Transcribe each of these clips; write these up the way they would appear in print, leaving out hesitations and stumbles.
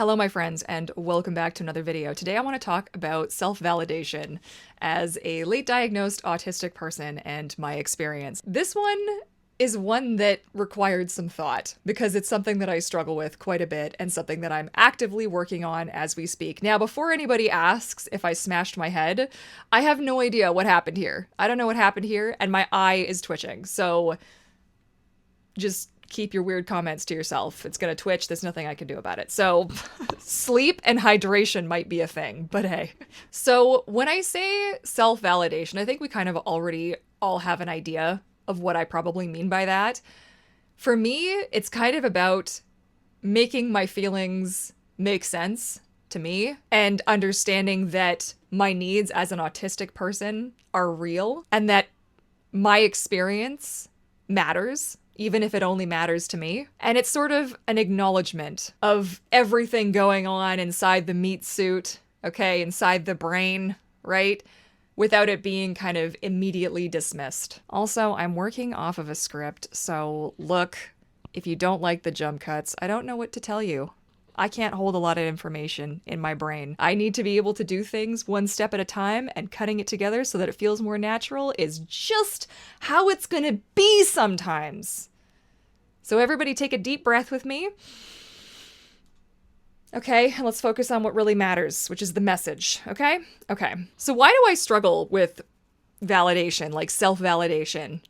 Hello, my friends, and welcome back to another video. Today I want to talk about self-validation as a late diagnosed autistic person and my experience. This one is one that required some thought because it's something that I struggle with quite a bit and something that I'm actively working on as we speak. Now, before anybody asks if I smashed my head, I have no idea what happened here. I don't know what happened here, and my eye is twitching, so just keep your weird comments to yourself. It's gonna twitch. There's nothing I can do about it. So sleep and hydration might be a thing, but hey. So when I say self-validation, I think we kind of already all have an idea of what I probably mean by that. For me, it's kind of about making my feelings make sense to me and understanding that my needs as an autistic person are real and that my experience matters, even if it only matters to me. And it's sort of an acknowledgement of everything going on inside the meat suit, okay, inside the brain, right? Without it being kind of immediately dismissed. Also, I'm working off of a script, so look, if you don't like the jump cuts, I don't know what to tell you. I can't hold a lot of information in my brain. I need to be able to do things one step at a time, and cutting it together so that it feels more natural is just how it's gonna be sometimes. So everybody take a deep breath with me. Okay, let's focus on what really matters, which is the message, okay? Okay, so why do I struggle with validation, like self-validation,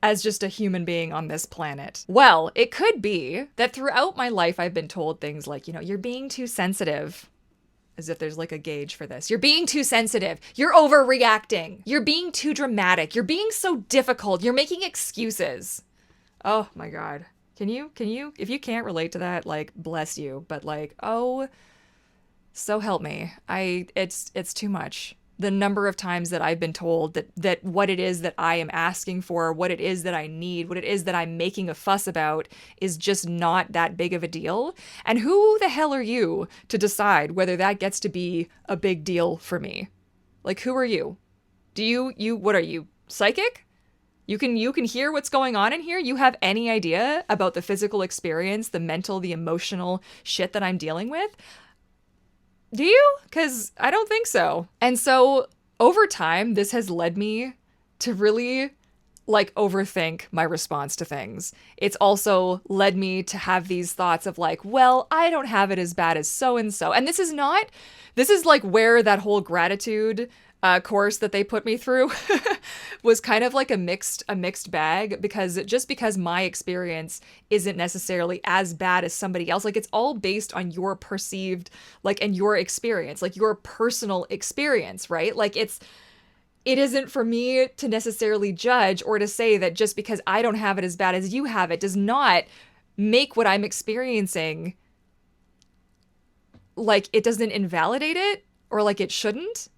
as just a human being on this planet? Well, it could be that throughout my life I've been told things like, you're being too sensitive. As if there's like a gauge for this. You're being too sensitive. You're overreacting. You're being too dramatic. You're being so difficult. You're making excuses. Oh my God. Can you, if you can't relate to that, like, bless you. But like, oh, so help me. It's too much. The number of times that I've been told that what it is that I am asking for, what it is that I need, what it is that I'm making a fuss about is just not that big of a deal. And who the hell are you to decide whether that gets to be a big deal for me? Like, who are you? What are you, psychic? You can hear what's going on in here? You have any idea about the physical experience, the mental, the emotional shit that I'm dealing with? Do you? Because I don't think so. And so over time, this has led me to really like overthink my response to things. It's also led me to have these thoughts of like, well, I don't have it as bad as so-and-so. And this is like where that whole gratitude course that they put me through was kind of like a mixed bag, because my experience isn't necessarily as bad as somebody else. Like, it's all based on your perceived, like, and your experience, like your personal experience, right? Like, it isn't for me to necessarily judge or to say that just because I don't have it as bad as you have it does not make what I'm experiencing, like, it doesn't invalidate it, or like it shouldn't.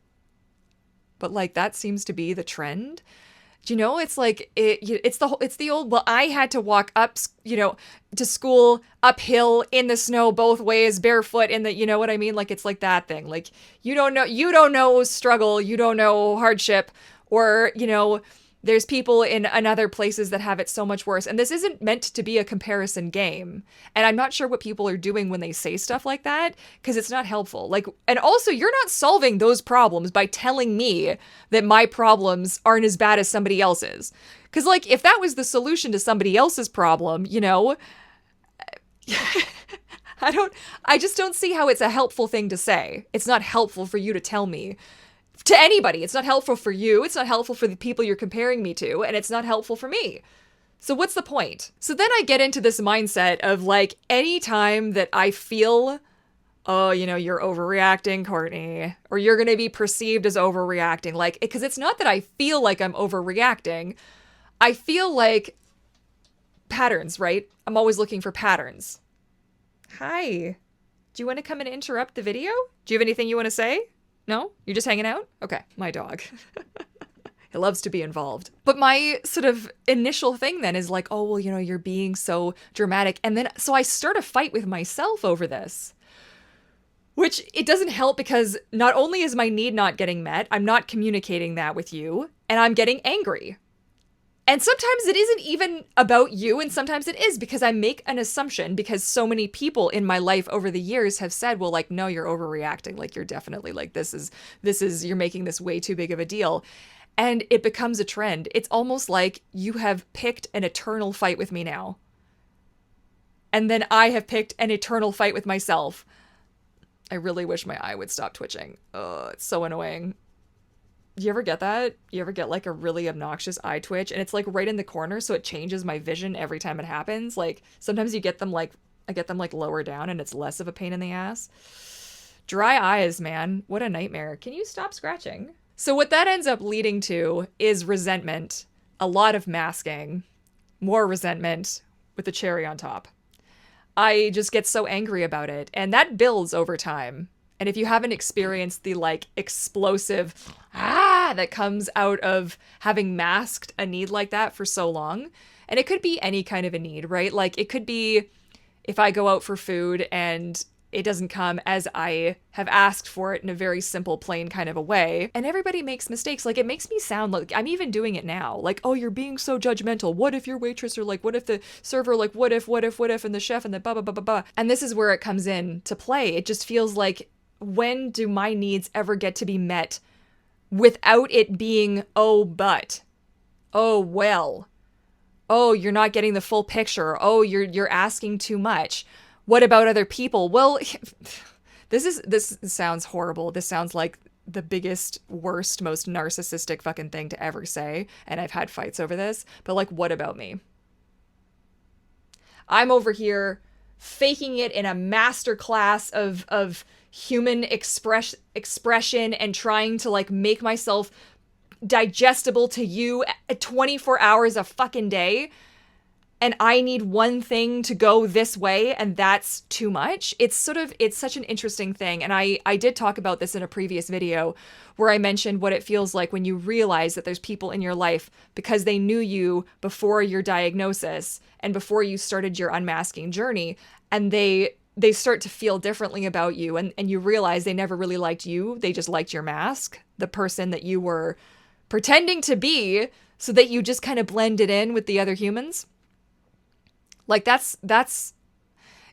But like, that seems to be the trend. It's like, it's the old, well, I had to walk up, to school uphill in the snow both ways, barefoot in the, you know what I mean? Like, it's like that thing. Like, you don't know struggle, you don't know hardship, or, there's people in other places that have it so much worse. And this isn't meant to be a comparison game. And I'm not sure what people are doing when they say stuff like that, because it's not helpful. Like, and also, you're not solving those problems by telling me that my problems aren't as bad as somebody else's. Because, like, if that was the solution to somebody else's problem, I just don't see how it's a helpful thing to say. It's not helpful for you to tell me. To anybody. It's not helpful for you. It's not helpful for the people you're comparing me to. And it's not helpful for me. So what's the point? So then I get into this mindset of like, anytime that I feel, oh, you're overreacting, Courtney, or you're going to be perceived as overreacting. Like, because it's not that I feel like I'm overreacting. I feel like patterns, right? I'm always looking for patterns. Hi. Do you want to come and interrupt the video? Do you have anything you want to say? No? You're just hanging out? Okay, my dog. He loves to be involved. But my sort of initial thing then is like, oh, well, you're being so dramatic. And then, so I start a fight with myself over this. Which, it doesn't help, because not only is my need not getting met, I'm not communicating that with you, and I'm getting angry. And sometimes it isn't even about you, and sometimes it is, because I make an assumption, because so many people in my life over the years have said, well, like, no, you're overreacting. Like, you're definitely like, you're making this way too big of a deal. And it becomes a trend. It's almost like you have picked an eternal fight with me now. And then I have picked an eternal fight with myself. I really wish my eye would stop twitching. Oh, it's so annoying. You ever get that? You ever get like a really obnoxious eye twitch and it's like right in the corner, so it changes my vision every time it happens? Like sometimes you get them like, I get them like lower down and it's less of a pain in the ass. Dry eyes, man. What a nightmare. Can you stop scratching? So what that ends up leading to is resentment, a lot of masking, more resentment with the cherry on top. I just get so angry about it, and that builds over time. And if you haven't experienced the like explosive that comes out of having masked a need like that for so long, and it could be any kind of a need, right? Like it could be if I go out for food and it doesn't come as I have asked for it in a very simple, plain kind of a way. And everybody makes mistakes. Like, it makes me sound like I'm even doing it now. Like, oh, you're being so judgmental. What if your waitress, or like, what if the server, like, what if, and the chef, and the blah, blah, blah, blah, blah. And this is where it comes in to play. It just feels like, when do my needs ever get to be met without it being, oh, but, oh, well, oh, you're not getting the full picture. Oh, you're asking too much. What about other people? Well, this sounds horrible. This sounds like the biggest, worst, most narcissistic fucking thing to ever say. And I've had fights over this. But like, what about me? I'm over here faking it in a masterclass of human expression and trying to like make myself digestible to you 24 hours a fucking day. And I need one thing to go this way, and that's too much. It's such an interesting thing. And I did talk about this in a previous video where I mentioned what it feels like when you realize that there's people in your life because they knew you before your diagnosis and before you started your unmasking journey, and they start to feel differently about you, and you realize they never really liked you. They just liked your mask, the person that you were pretending to be, so that you just kind of blended in with the other humans. Like it's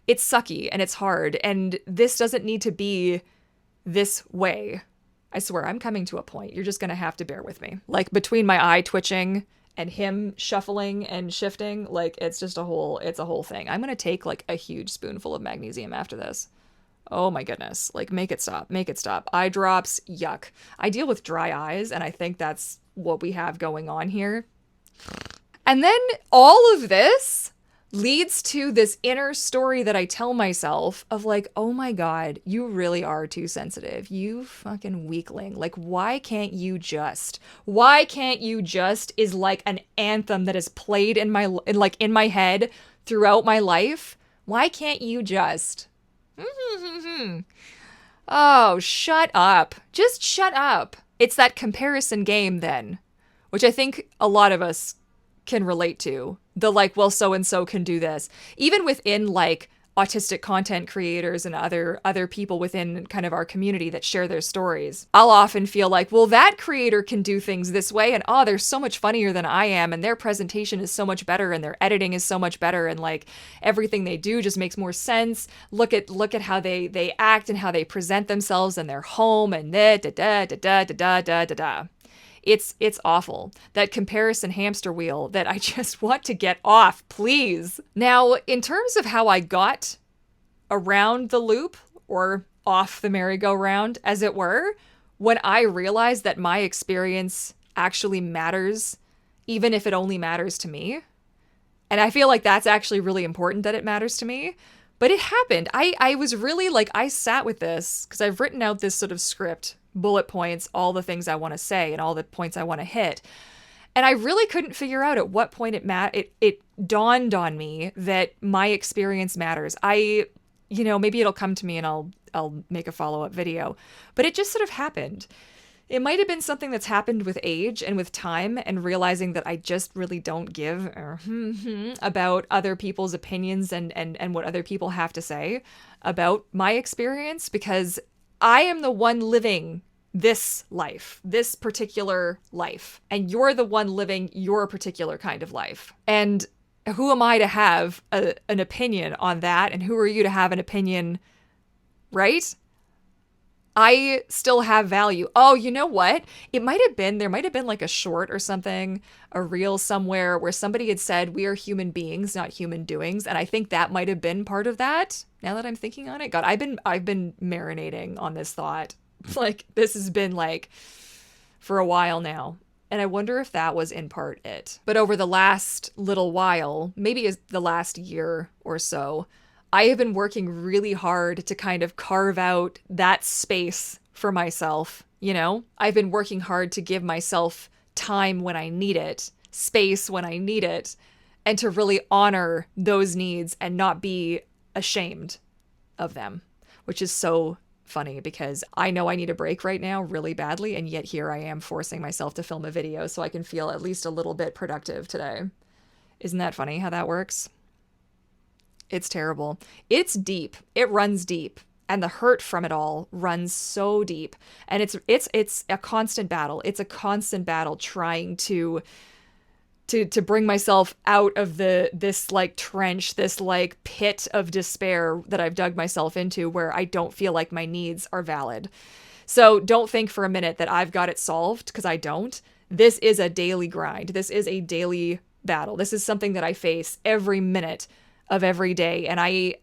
sucky and it's hard, and this doesn't need to be this way. I swear, I'm coming to a point. You're just going to have to bear with me. Like between my eye twitching and him shuffling and shifting, like it's a whole thing. I'm going to take like a huge spoonful of magnesium after this. Oh my goodness. Like make it stop. Eye drops, yuck. I deal with dry eyes, and I think that's what we have going on here. And then all of this leads to this inner story that I tell myself of like, oh my God, you really are too sensitive. You fucking weakling. Like, why can't you just is like an anthem that is played in my head throughout my life. Why can't you just? Oh, shut up. Just shut up. It's that comparison game then, which I think a lot of us can relate to. The like, well, so-and-so can do this. Even within like autistic content creators and other people within kind of our community that share their stories, I'll often feel like, well, that creator can do things this way, and oh, they're so much funnier than I am, and their presentation is so much better, and their editing is so much better, and like everything they do just makes more sense. Look at how they act and how they present themselves in their home, and da da da da da da da da da. It's awful. That comparison hamster wheel that I just want to get off, please. Now, in terms of how I got around the loop or off the merry-go-round, as it were, when I realized that my experience actually matters, even if it only matters to me. And I feel like that's actually really important that it matters to me. But it happened. I was really like, I sat with this because I've written out this sort of script, bullet points, all the things I want to say and all the points I want to hit. And I really couldn't figure out at what point it dawned on me that my experience matters. Maybe it'll come to me and I'll make a follow-up video, but it just sort of happened. It might have been something that's happened with age and with time and realizing that I just really don't give about other people's opinions and what other people have to say about my experience, because I am the one living this life, this particular life, and you're the one living your particular kind of life. And who am I to have an opinion on that? And who are you to have an opinion, right? I still have value. Oh, you know what? There might have been like a short or something, a reel somewhere where somebody had said, we are human beings, not human doings. And I think that might have been part of that. Now that I'm thinking on it, God, I've been marinating on this thought. Like, this has been like for a while now. And I wonder if that was in part it. But over the last little while, maybe the last year or so, I have been working really hard to kind of carve out that space for myself, you know? I've been working hard to give myself time when I need it, space when I need it, and to really honor those needs and not be ashamed of them, which is so funny because I know I need a break right now really badly, and yet here I am forcing myself to film a video so I can feel at least a little bit productive today. Isn't that funny how that works? It's terrible. It's deep. It runs deep. And the hurt from it all runs so deep. And it's a constant battle. It's a constant battle trying to bring myself out of this like trench, this like pit of despair that I've dug myself into where I don't feel like my needs are valid. So don't think for a minute that I've got it solved, because I don't. This is a daily grind. This is a daily battle. This is something that I face every minute of every day. And I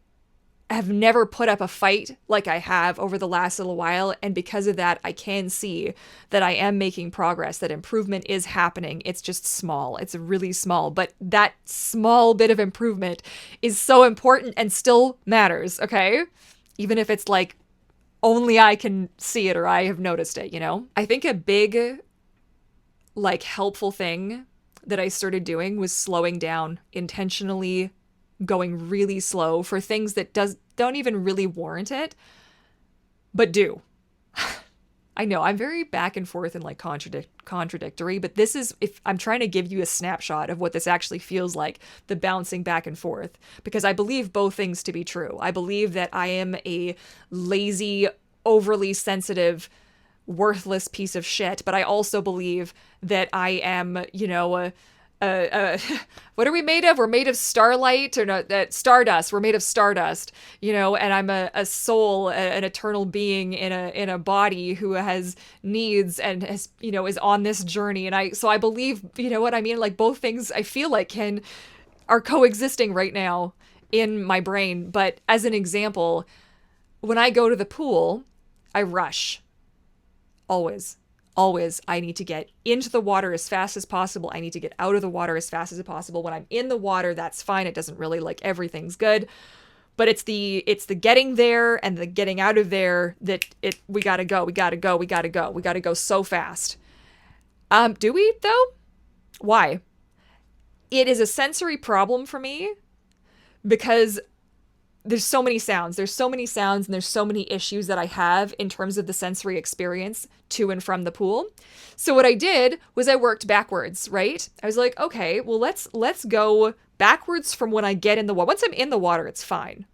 have never put up a fight like I have over the last little while. And because of that, I can see that I am making progress, that improvement is happening. It's just small. It's really small. But that small bit of improvement is so important and still matters, okay? Even if it's like only I can see it or I have noticed it, you know? I think a big, like, helpful thing that I started doing was slowing down, intentionally going really slow for things that don't even really warrant it, but do. I know I'm very back and forth and like contradictory, but this is, if I'm trying to give you a snapshot of what this actually feels like, the bouncing back and forth, because I believe both things to be true. I believe that I am a lazy, overly sensitive, worthless piece of shit, but I also believe that I am, you know, what are we made of? We're made of starlight, or no, stardust. We're made of stardust, you know, and I'm a soul, an eternal being in a body who has needs and has, you know, is on this journey. And I believe, you know what I mean? Like, both things I feel like are coexisting right now in my brain. But as an example, when I go to the pool, I rush. Always, I need to get into the water as fast as possible. I need to get out of the water as fast as possible. When I'm in the water, that's fine. It doesn't really, like, everything's good. But it's the getting there and the getting out of there that we gotta go. We gotta go so fast. Do we though? Why? It is a sensory problem for me because there's so many sounds and there's so many issues that I have in terms of the sensory experience to and from the pool. So what I did was I worked backwards, right? I was like, okay, well, let's go backwards from when I get in the water. Once I'm in the water, it's fine.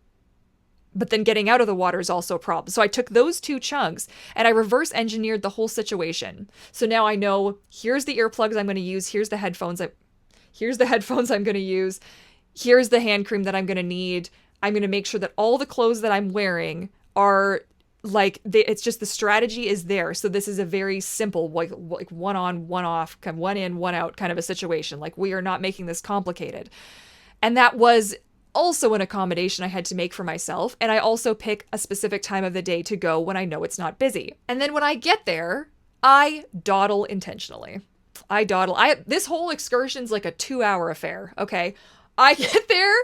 But then getting out of the water is also a problem. So I took those two chunks and I reverse engineered the whole situation. So now I know, here's the earplugs I'm going to use. Here's the headphones I'm going to use. Here's the hand cream that I'm going to need. I'm going to make sure that all the clothes that I'm wearing are like, it's just the strategy is there. So this is a very simple, like one on, one off, kind of one in, one out kind of a situation. Like, we are not making this complicated. And that was also an accommodation I had to make for myself. And I also pick a specific time of the day to go when I know it's not busy. And then when I get there, I dawdle intentionally. This whole excursion's like a 2-hour affair. Okay. I get there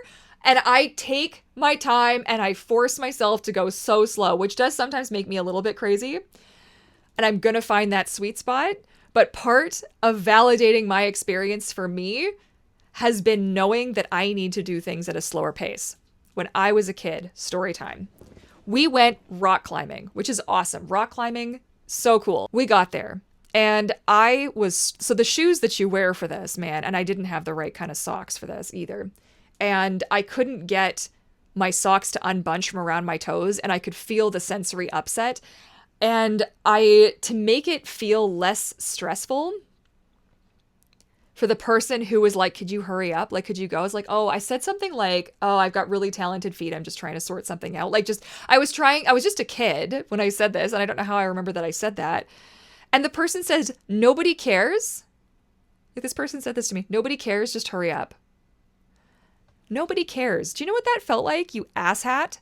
and I take my time and I force myself to go so slow, which does sometimes make me a little bit crazy. And I'm going to find that sweet spot. But part of validating my experience for me has been knowing that I need to do things at a slower pace. When I was a kid, story time, we went rock climbing, which is awesome. Rock climbing, so cool. We got there. And so the shoes that you wear for this, man, and I didn't have the right kind of socks for this either. And I couldn't get my socks to unbunch from around my toes, and I could feel the sensory upset. And to make it feel less stressful for the person who was like, could you hurry up? Like, could you go? I was like, oh, I said something like, oh, I've got really talented feet. I'm just trying to sort something out. Like, I was just a kid when I said this. And I don't know how I remember that I said that. And the person says, nobody cares. Like, this person said this to me. Nobody cares. Just hurry up. Nobody cares. Do you know what that felt like, you asshat?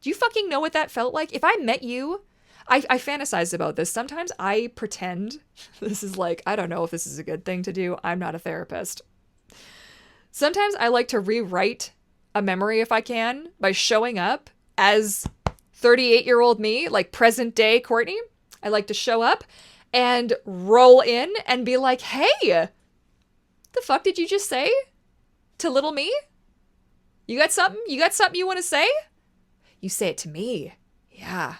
Do you fucking know what that felt like? If I met you, I fantasize about this. Sometimes I pretend, this is like, I don't know if this is a good thing to do. I'm not a therapist. Sometimes I like to rewrite a memory if I can by showing up as 38-year-old me, like present day Courtney. I like to show up and roll in and be like, hey, the fuck did you just say to little me? You got something? You got something you want to say? You say it to me. Yeah.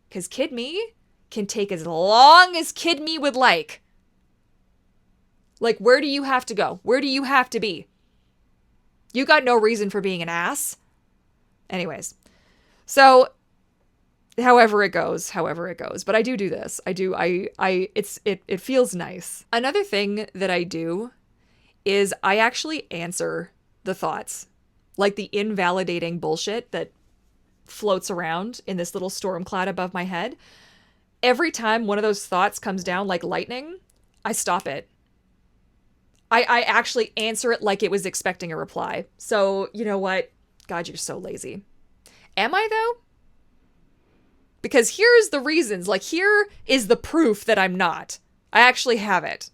Because kid me can take as long as kid me would like. Like, where do you have to go? Where do you have to be? You got no reason for being an ass. Anyways. So, however it goes. But I do this. It feels nice. Another thing that I do is I actually answer the thoughts. Like the invalidating bullshit that floats around in this little storm cloud above my head. Every time one of those thoughts comes down like lightning, I stop it. I actually answer it like it was expecting a reply. So, you know what? God, you're so lazy. Am I, though? Because here's the reasons. Like, here is the proof that I'm not. I actually have it.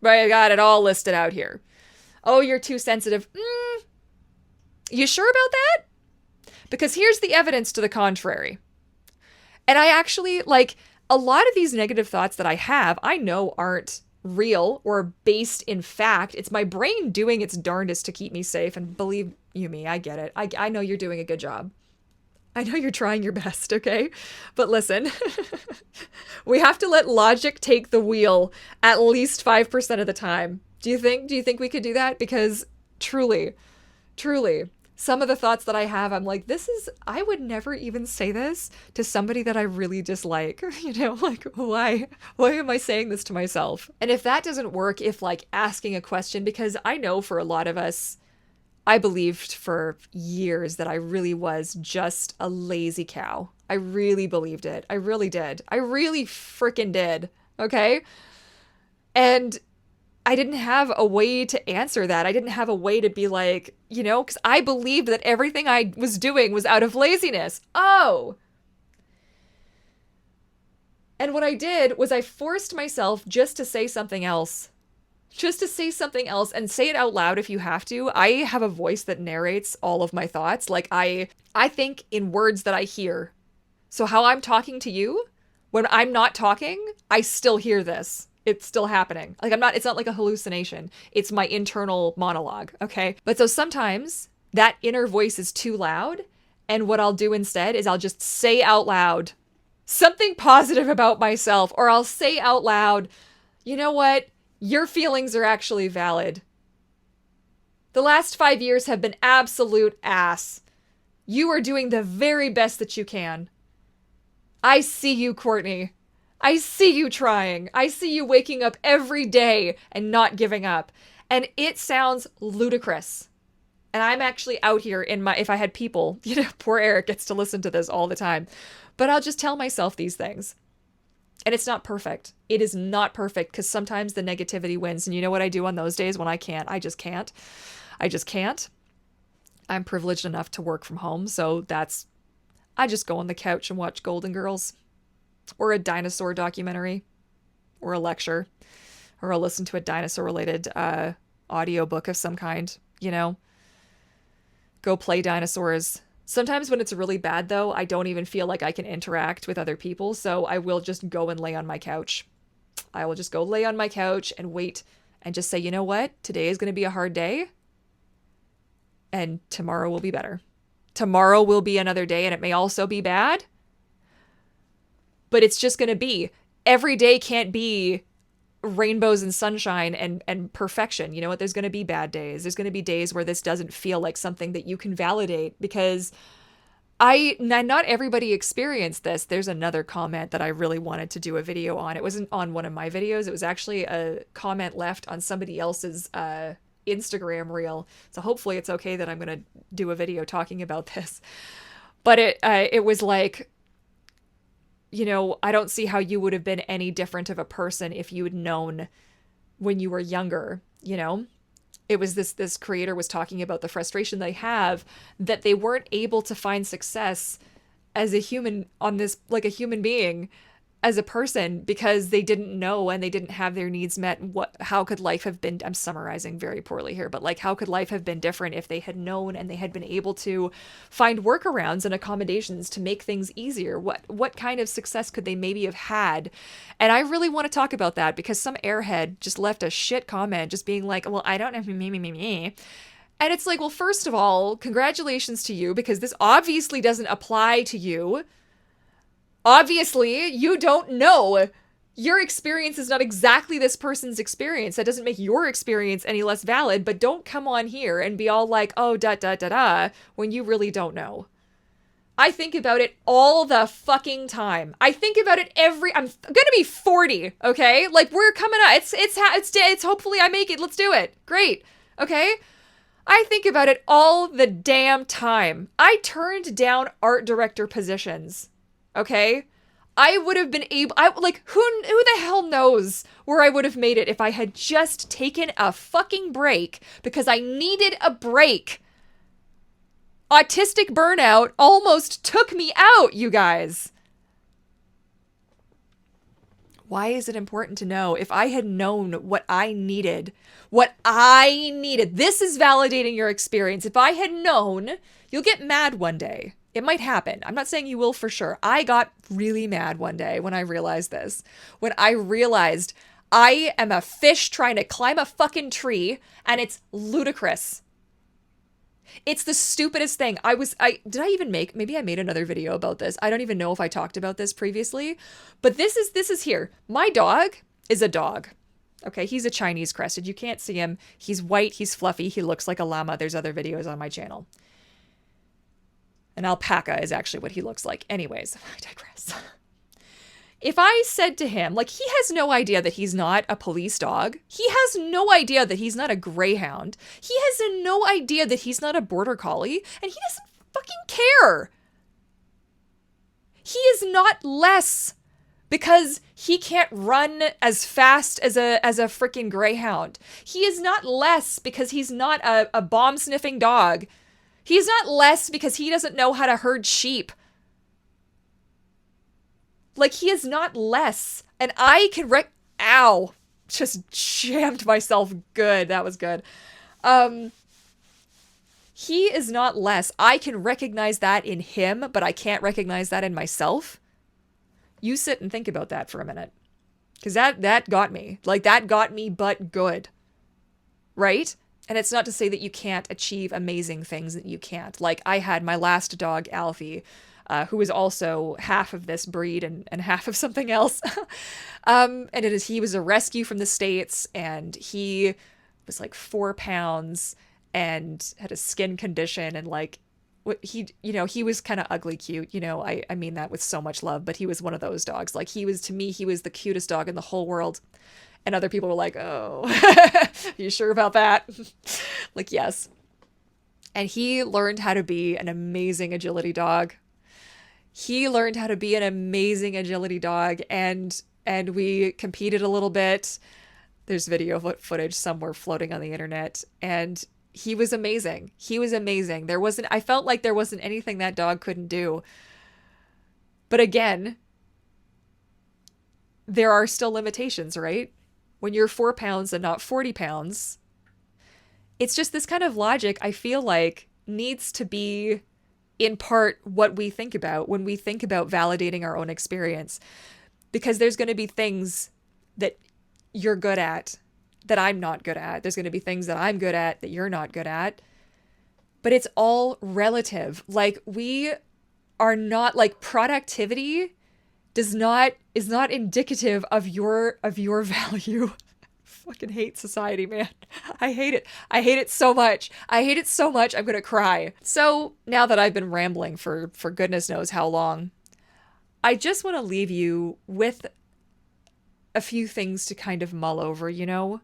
Right? I got it all listed out here. Oh, you're too sensitive. You sure about that? Because here's the evidence to the contrary. And I actually, like, a lot of these negative thoughts that I have, I know aren't real or based in fact. It's my brain doing its darndest to keep me safe. And believe you me, I get it. I know you're doing a good job. I know you're trying your best, okay? But listen, we have to let logic take the wheel at least 5% of the time. Do you think we could do that? Because truly, some of the thoughts that I have, I'm like, I would never even say this to somebody that I really dislike. You know, like, why am I saying this to myself? And if that doesn't work, if like asking a question, because I know for a lot of us, I believed for years that I really was just a lazy cow. I really believed it. I really did. I really freaking did. Okay? And I didn't have a way to answer that. I didn't have a way to be like, you know, because I believed that everything I was doing was out of laziness. Oh. And what I did was I forced myself just to say something else. Just to say something else and say it out loud if you have to. I have a voice that narrates all of my thoughts. Like I think in words that I hear. So how I'm talking to you, when I'm not talking, I still hear this. It's still happening. Like it's not like a hallucination. It's my internal monologue, okay? But so sometimes that inner voice is too loud, and what I'll do instead is I'll just say out loud something positive about myself, or I'll say out loud, you know what? Your feelings are actually valid. The last 5 years have been absolute ass. You are doing the very best that you can. I see you, Courtney. I see you trying. I see you waking up every day and not giving up. And it sounds ludicrous. And I'm actually out here if I had people, you know, poor Eric gets to listen to this all the time. But I'll just tell myself these things. And it's not perfect. It is not perfect because sometimes the negativity wins. And you know what I do on those days when I can't? I just can't. I'm privileged enough to work from home. So I just go on the couch and watch Golden Girls. Or a dinosaur documentary, or a lecture, or I'll listen to a dinosaur-related audiobook of some kind, you know? Go play dinosaurs. Sometimes when it's really bad, though, I don't even feel like I can interact with other people, so I will just go and lay on my couch. I will just go lay on my couch and wait and just say, you know what? Today is going to be a hard day, and tomorrow will be better. Tomorrow will be another day, and it may also be bad, but it's just going to be. Every day can't be rainbows and sunshine and perfection. You know what? There's going to be bad days. There's going to be days where this doesn't feel like something that you can validate because not everybody experienced this. There's another comment that I really wanted to do a video on. It wasn't on one of my videos. It was actually a comment left on somebody else's Instagram reel. So hopefully it's okay that I'm going to do a video talking about this. But it was like, you know, I don't see how you would have been any different of a person if you had known when you were younger, you know? It was this creator was talking about the frustration they have that they weren't able to find success as a human on this, like a human being, as a person, because they didn't know and they didn't have their needs met. How could life have been, I'm summarizing very poorly here, but like, how could life have been different if they had known and they had been able to find workarounds and accommodations to make things easier? What kind of success could they maybe have had? And I really want to talk about that because some airhead just left a shit comment just being like, well, I don't know, me. And it's like, well, first of all, congratulations to you, because this obviously doesn't apply to you. Obviously, you don't know. Your experience is not exactly this person's experience. That doesn't make your experience any less valid, but don't come on here and be all like, oh, when you really don't know. I think about it all the fucking time. I think about it I'm gonna be 40, okay? Like, we're coming up. It's hopefully I make it. Let's do it. Great. Okay? I think about it all the damn time. I turned down art director positions. Okay? I would have been able, who the hell knows where I would have made it if I had just taken a fucking break because I needed a break. Autistic burnout almost took me out, you guys. Why is it important to know? If I had known what I needed, this is validating your experience. If I had known, you'll get mad one day. It might happen. I'm not saying you will for sure. I got really mad one day when I realized this. When I realized I am a fish trying to climb a fucking tree, and it's ludicrous. It's the stupidest thing. Maybe I made another video about this. I don't even know if I talked about this previously, but this is here. My dog is a dog. Okay, he's a Chinese crested. You can't see him. He's white, he's fluffy, he looks like a llama. There's other videos on my channel. An alpaca is actually what he looks like. Anyways, I digress. If I said to him, like, he has no idea that he's not a police dog. He has no idea that he's not a greyhound. He has no idea that he's not a border collie, and he doesn't fucking care. He is not less because he can't run as fast as a freaking greyhound. He is not less because he's not a bomb-sniffing dog. He's not less because he doesn't know how to herd sheep. Like, he is not less. And I can Ow. Just jammed myself good. That was good. He is not less. I can recognize that in him, but I can't recognize that in myself. You sit and think about that for a minute. Because that got me. Like, that got me but good. Right? And it's not to say that you can't achieve amazing things that you can't. Like, I had my last dog, Alfie, who was also half of this breed and half of something else. He was a rescue from the States, and he was like 4 pounds and had a skin condition, and like, he was kind of ugly cute. I mean that with so much love, but he was one of those dogs. Like, to me, he was the cutest dog in the whole world. And other people were like, oh, are you sure about that? Like, yes. And he learned how to be an amazing agility dog. And we competed a little bit. There's video footage somewhere floating on the internet. And he was amazing. I felt like there wasn't anything that dog couldn't do. But again, there are still limitations, right? When you're 4 pounds and not 40 pounds, it's just this kind of logic, I feel like, needs to be in part what we think about when we think about validating our own experience. Because there's going to be things that you're good at that I'm not good at. There's going to be things that I'm good at that you're not good at. But it's all relative. Like, we are not, like, productivity is not indicative of your value. fucking hate society, man. I hate it. I hate it so much. I hate it so much. I'm gonna cry. So now that I've been rambling for goodness knows how long, I just want to leave you with a few things to kind of mull over, you know?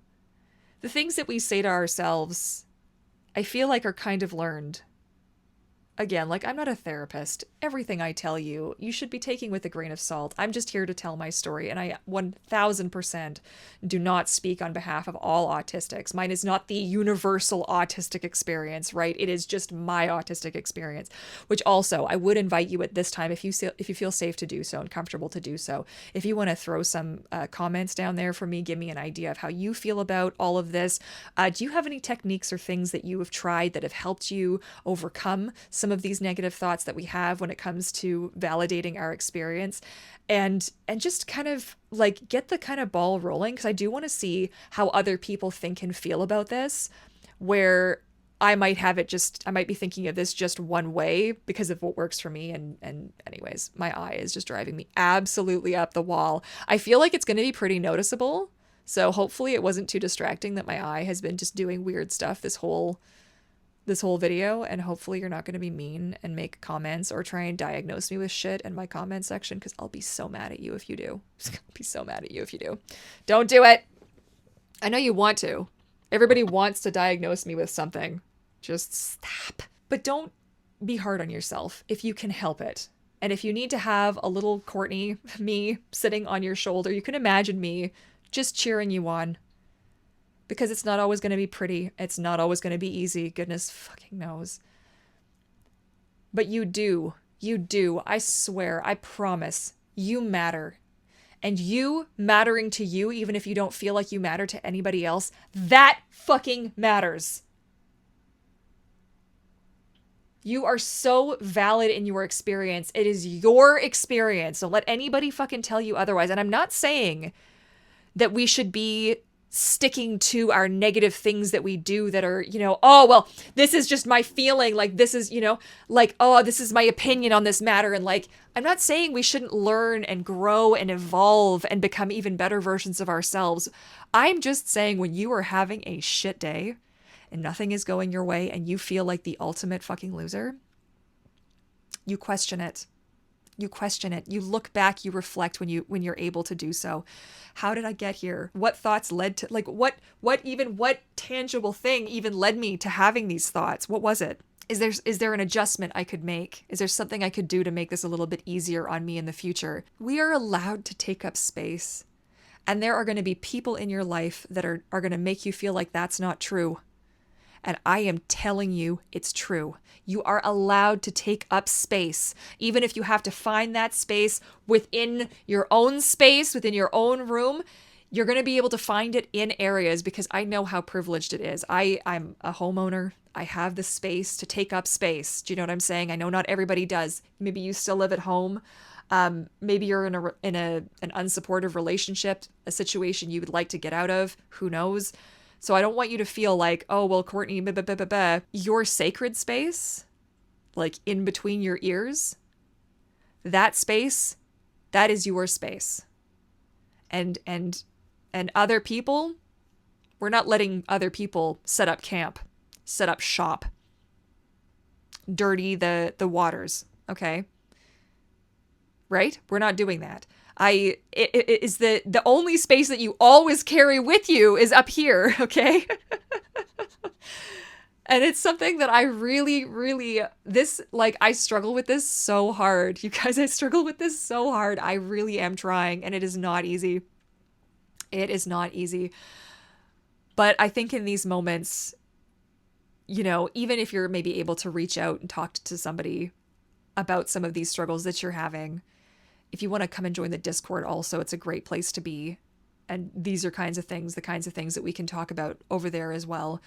The things that we say to ourselves, I feel like are kind of learned. Again, like, I'm not a therapist. Everything I tell you, you should be taking with a grain of salt. I'm just here to tell my story, and I 1000% do not speak on behalf of all autistics. Mine is not the universal autistic experience, right? It is just my autistic experience, which also I would invite you at this time, if you feel safe to do so and comfortable to do so, if you want to throw some comments down there for me, give me an idea of how you feel about all of this. Do you have any techniques or things that you have tried that have helped you overcome some of these negative thoughts that we have when it comes to validating our experience, and just kind of like get the kind of ball rolling? Because I do want to see how other people think and feel about this, where I might be thinking of this just one way because of what works for me. And anyways, my eye is just driving me absolutely up the wall. I feel like it's going to be pretty noticeable. So hopefully it wasn't too distracting that my eye has been just doing weird stuff this whole video, and hopefully you're not going to be mean and make comments or try and diagnose me with shit in my comment section, because I'll be so mad at you if you do. I'll be so mad at you if you do. Don't do it. I know you want to. Everybody wants to diagnose me with something. Just stop. But don't be hard on yourself if you can help it. And if you need to have a little Courtney, me, sitting on your shoulder, you can imagine me just cheering you on. Because it's not always going to be pretty. It's not always going to be easy. Goodness fucking knows. But you do. I swear. I promise. You matter. And you mattering to you, even if you don't feel like you matter to anybody else, that fucking matters. You are so valid in your experience. It is your experience. Don't let anybody fucking tell you otherwise. And I'm not saying that we should be sticking to our negative things that we do that are, oh, well, this is just my feeling, like this is, oh, this is my opinion on this matter. And like, I'm not saying we shouldn't learn and grow and evolve and become even better versions of ourselves. I'm just saying, when you are having a shit day and nothing is going your way and you feel like the ultimate fucking loser, you question it. You question it. You look back, you reflect when you're able to do so. How did I get here? What thoughts led to, like, what tangible thing even led me to having these thoughts? What was it? Is there an adjustment I could make? Is there something I could do to make this a little bit easier on me in the future? We are allowed to take up space. And there are going to be people in your life that are going to make you feel like that's not true. And I am telling you, it's true. You are allowed to take up space, even if you have to find that space within your own space, within your own room. You're going to be able to find it in areas, because I know how privileged it is. I'm a homeowner. I have the space to take up space. Do you know what I'm saying? I know not everybody does. Maybe you still live at home. Maybe you're in an unsupportive relationship, a situation you would like to get out of. Who knows? So I don't want you to feel like, oh, well, Courtney, your sacred space, like in between your ears, that space, that is your space. And other people, we're not letting other people set up camp, set up shop, dirty the waters, okay? Right? We're not doing that. It is the only space that you always carry with you is up here, okay? And it's something that I really, really, I struggle with this so hard. You guys, I struggle with this so hard. I really am trying, and it is not easy. It is not easy. But I think in these moments, even if you're maybe able to reach out and talk to somebody about some of these struggles that you're having, if you want to come and join the Discord also, it's a great place to be. And these are the kinds of things that we can talk about over there as well.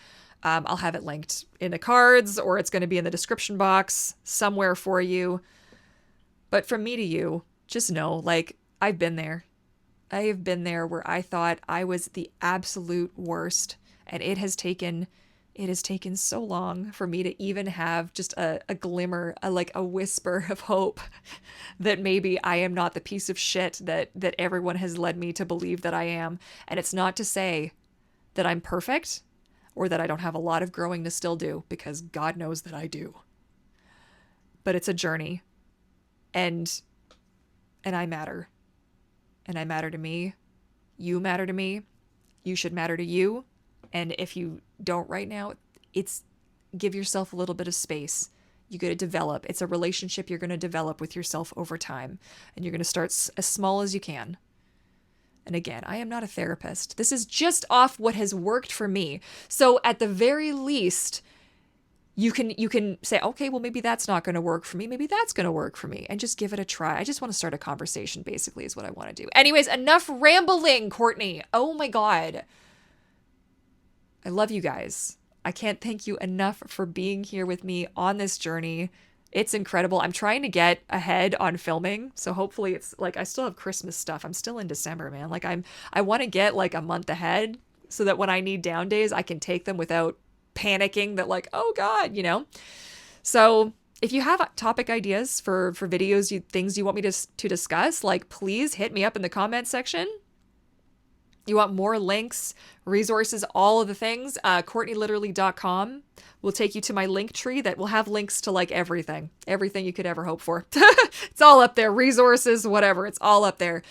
I'll have it linked in the cards, or it's going to be in the description box somewhere for you. But from me to you, just know, I've been there. I have been there where I thought I was the absolute worst. And it has taken so long for me to even have just a glimmer, a whisper of hope that maybe I am not the piece of shit that everyone has led me to believe that I am. And it's not to say that I'm perfect or that I don't have a lot of growing to still do, because God knows that I do. But it's a journey, and I matter. And I matter to me. You matter to me. You should matter to you. And if you don't right now, give yourself a little bit of space. You got to develop. It's a relationship you're going to develop with yourself over time. And you're going to start as small as you can. And again, I am not a therapist. This is just off what has worked for me. So at the very least, you can say, okay, well, maybe that's not going to work for me. Maybe that's going to work for me, and just give it a try. I just want to start a conversation, basically, is what I want to do. Anyways, enough rambling, Courtney. Oh my God. I love you guys. I can't thank you enough for being here with me on this journey. It's incredible. I'm trying to get ahead on filming. So hopefully it's like, I still have Christmas stuff. I'm still in December, man. Like I want to get like a month ahead so that when I need down days, I can take them without panicking that like, oh God, you know? So if you have topic ideas for videos, things you want me to discuss, like please hit me up in the comment section. You want more links, resources, all of the things, CourtneyLiterally.com will take you to my link tree that will have links to like everything you could ever hope for. It's all up there, resources, whatever, it's all up there.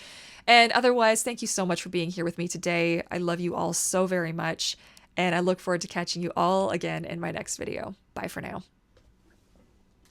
And otherwise, thank you so much for being here with me today. I love you all so very much. And I look forward to catching you all again in my next video. Bye for now.